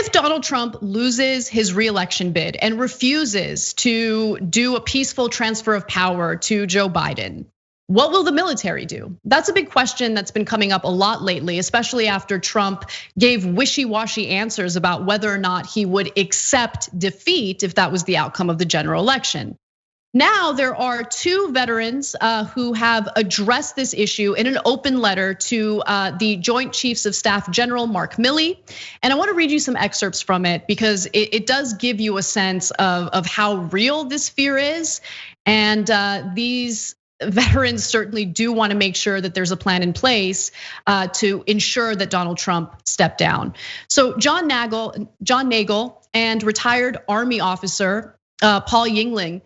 If Donald Trump loses his reelection bid and refuses to do a peaceful transfer of power to Joe Biden, what will the military do? That's a big question that's been coming up a lot lately, especially after Trump gave wishy-washy answers about whether or not he would accept defeat if that was the outcome of the general election. Now there are two veterans who have addressed this issue in an open letter to the Joint Chiefs of Staff General Mark Milley. And I want to read you some excerpts from it because it does give you a sense of how real this fear is. And these veterans certainly do want to make sure that there's a plan in place to ensure that Donald Trump stepped down. So John Nagl and retired Army officer Paul Yingling,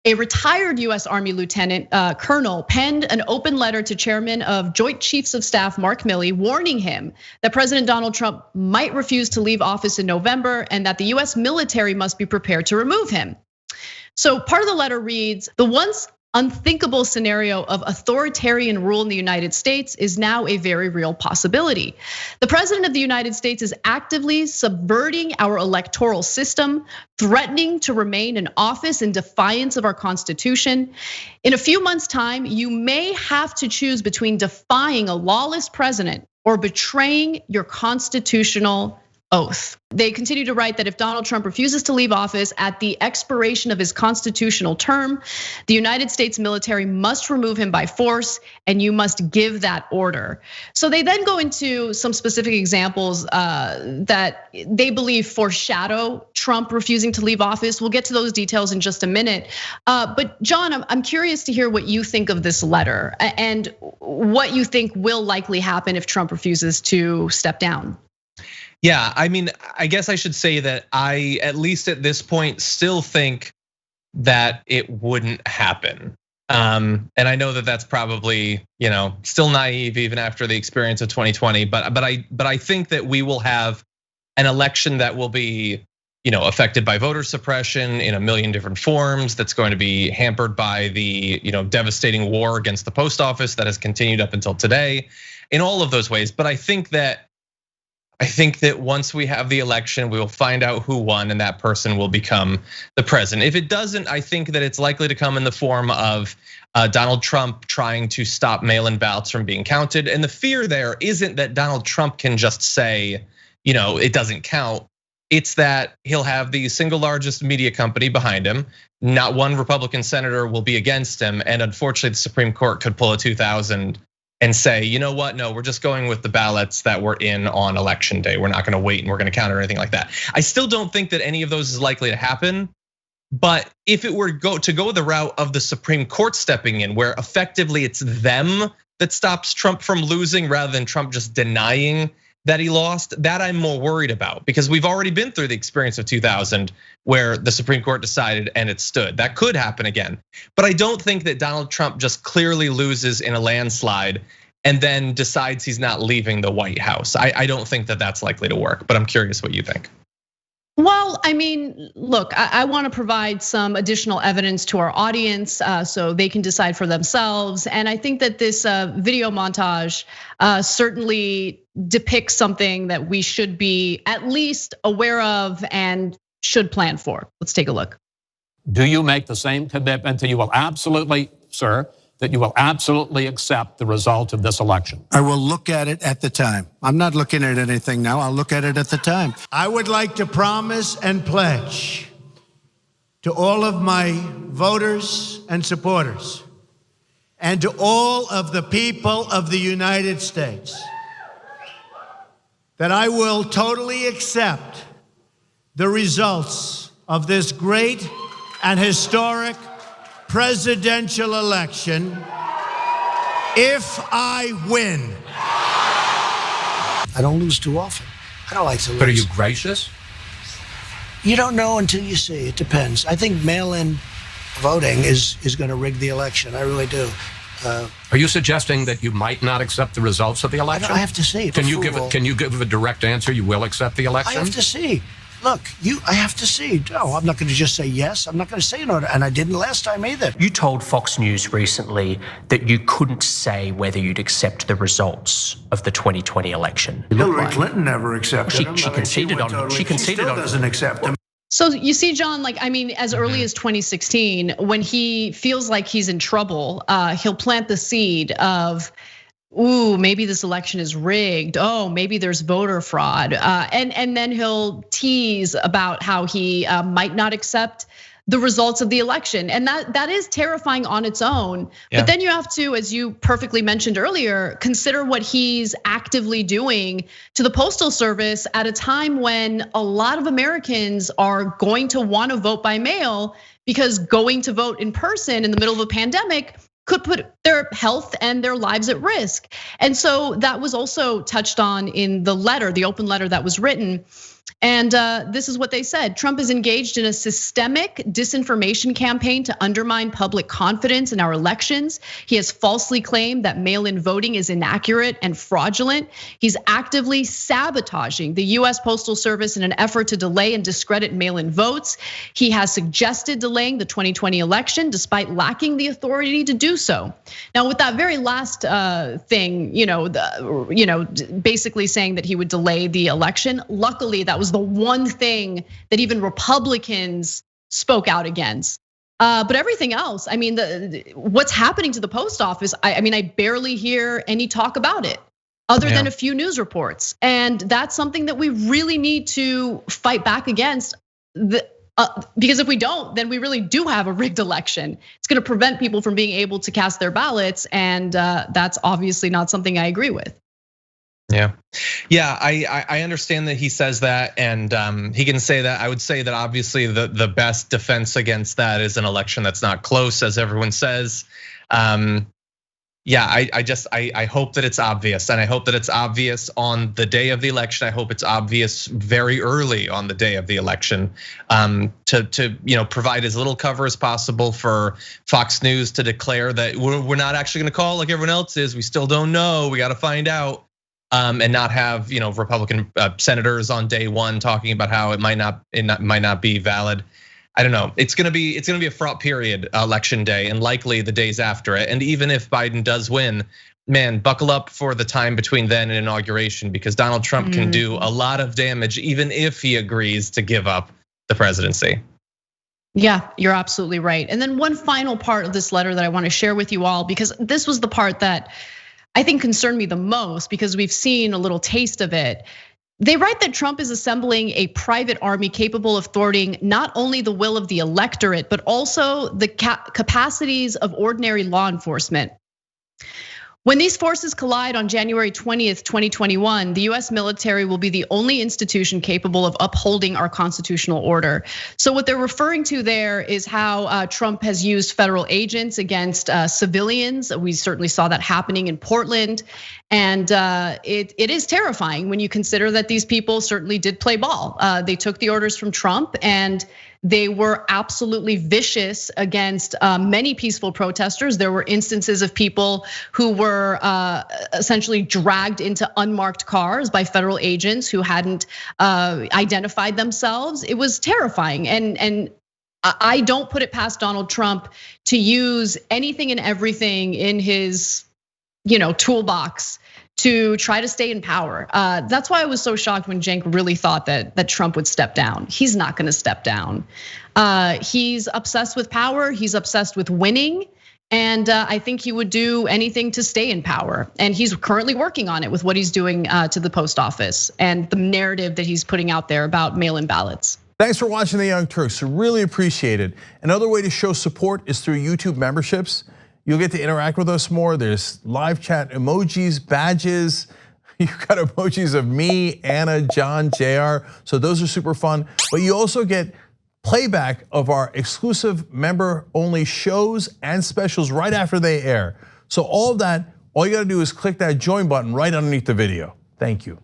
a retired US Army lieutenant colonel, penned an open letter to chairman of Joint Chiefs of Staff Mark Milley, warning him that President Donald Trump might refuse to leave office in November and that the US military must be prepared to remove him. So part of the letter reads, the once unthinkable scenario of authoritarian rule in the United States is now a very real possibility. The president of the United States is actively subverting our electoral system, threatening to remain in office in defiance of our Constitution. In a few months' time, you may have to choose between defying a lawless president or betraying your constitutional oath. They continue to write that if Donald Trump refuses to leave office at the expiration of his constitutional term, the United States military must remove him by force, and you must give that order. So they then go into some specific examples that they believe foreshadow Trump refusing to leave office. We'll get to those details in just a minute. But John, I'm curious to hear what you think of this letter and what you think will likely happen if Trump refuses to step down. Yeah, I mean, I guess I should say that I, at least at this point, still think that it wouldn't happen. And I know that that's probably, still naive even after the experience of 2020. But I think that we will have an election that will be, affected by voter suppression in a million different forms. That's going to be hampered by the, devastating war against the post office that has continued up until today, in all of those ways. But I think that once we have the election, we will find out who won and that person will become the president. If it doesn't, I think that it's likely to come in the form of Donald Trump trying to stop mail-in ballots from being counted. And the fear there isn't that Donald Trump can just say, it doesn't count. It's that he'll have the single largest media company behind him. Not one Republican senator will be against him. And unfortunately, the Supreme Court could pull a 2000 and say, you know what? No, we're just going with the ballots that were in on election day. We're not going to wait and we're going to count or anything like that. I still don't think that any of those is likely to happen. But if it were to go the route of the Supreme Court stepping in, where effectively it's them that stops Trump from losing rather than Trump just denying that he lost, that I'm more worried about, because we've already been through the experience of 2000 where the Supreme Court decided and it stood. That could happen again. But I don't think that Donald Trump just clearly loses in a landslide and then decides he's not leaving the White House. I don't think that that's likely to work, but I'm curious what you think. Well, I mean, look, I want to provide some additional evidence to our audience so they can decide for themselves. And I think that this video montage certainly depicts something that we should be at least aware of and should plan for. Let's take a look. Do you make the same commitment that you will absolutely, sir, that you will absolutely accept the result of this election? I will look at it at the time. I'm not looking at anything now. I'll look at it at the time. I would like to promise and pledge to all of my voters and supporters and to all of the people of the United States that I will totally accept the results of this great and historic presidential election if I win. I don't lose too often. I don't like to lose. But are you gracious? You don't know until you see. It depends. I think mail-in voting is going to rig the election. I really do. Are you suggesting that you might not accept the results of the election? I have to see. Can you give a direct answer? You will accept the election? I have to see. look, I have to see. No, I'm not going to just say yes. I'm not going to say no. And I didn't last time either. You told Fox News recently that you couldn't say whether you'd accept the results of the 2020 election. Hillary Clinton never accepted them. She conceded on them. She conceded on them. Doesn't accept them. So you see, John, like, I mean, as early as 2016, when he feels like he's in trouble, he'll plant the seed of, ooh, maybe this election is rigged. Oh, maybe there's voter fraud. And then he'll tease about how he might not accept the results of the election. And that is terrifying on its own. Yeah. But then you have to, as you perfectly mentioned earlier, consider what he's actively doing to the Postal Service at a time when a lot of Americans are going to want to vote by mail, because going to vote in person in the middle of a pandemic could put their health and their lives at risk. And so that was also touched on in the letter, the open letter that was written. And this is what they said: Trump is engaged in a systemic disinformation campaign to undermine public confidence in our elections. He has falsely claimed that mail-in voting is inaccurate and fraudulent. He's actively sabotaging the US Postal Service in an effort to delay and discredit mail-in votes. He has suggested delaying the 2020 election despite lacking the authority to do so. Now, with that very last thing, basically saying that he would delay the election, luckily that was the one thing that even Republicans spoke out against. But everything else, I mean, what's happening to the post office, I barely hear any talk about it other than a few news reports. And that's something that we really need to fight back against. Because if we don't, then we really do have a rigged election. It's gonna prevent people from being able to cast their ballots. And that's obviously not something I agree with. Yeah, I understand that he says that, and he can say that. I would say that obviously the best defense against that is an election that's not close, as everyone says. I hope that it's obvious, and I hope that it's obvious on the day of the election. I hope it's obvious very early on the day of the election, to provide as little cover as possible for Fox News to declare that we're not actually going to call like everyone else is. We still don't know. We got to find out. And not have Republican senators on day one talking about how it might not be valid. I don't know. It's gonna be a fraught period, election day, and likely the days after it. And even if Biden does win, man, buckle up for the time between then and inauguration, because Donald Trump can do a lot of damage even if he agrees to give up the presidency. Yeah, you're absolutely right. And then one final part of this letter that I want to share with you all, because this was the part that I think concerned me the most, because we've seen a little taste of it. They write that Trump is assembling a private army capable of thwarting not only the will of the electorate, but also the capacities of ordinary law enforcement. When these forces collide on January 20th, 2021, the US military will be the only institution capable of upholding our constitutional order. So what they're referring to there is how Trump has used federal agents against civilians. We certainly saw that happening in Portland. And it is terrifying when you consider that these people certainly did play ball. They took the orders from Trump, and they were absolutely vicious against many peaceful protesters. There were instances of people who were essentially dragged into unmarked cars by federal agents who hadn't identified themselves. It was terrifying, and I don't put it past Donald Trump to use anything and everything in his toolbox to try to stay in power. That's why I was so shocked when Cenk really thought that Trump would step down. He's not gonna step down. He's obsessed with power, he's obsessed with winning. And I think he would do anything to stay in power. And he's currently working on it with what he's doing to the post office and the narrative that he's putting out there about mail-in ballots. Thanks for watching The Young Turks, really appreciate it. Another way to show support is through YouTube memberships. You'll get to interact with us more. There's live chat emojis, badges. You've got emojis of me, Anna, John, JR. So those are super fun. But you also get playback of our exclusive member-only shows and specials right after they air. So all of that, all you gotta do is click that join button right underneath the video. Thank you.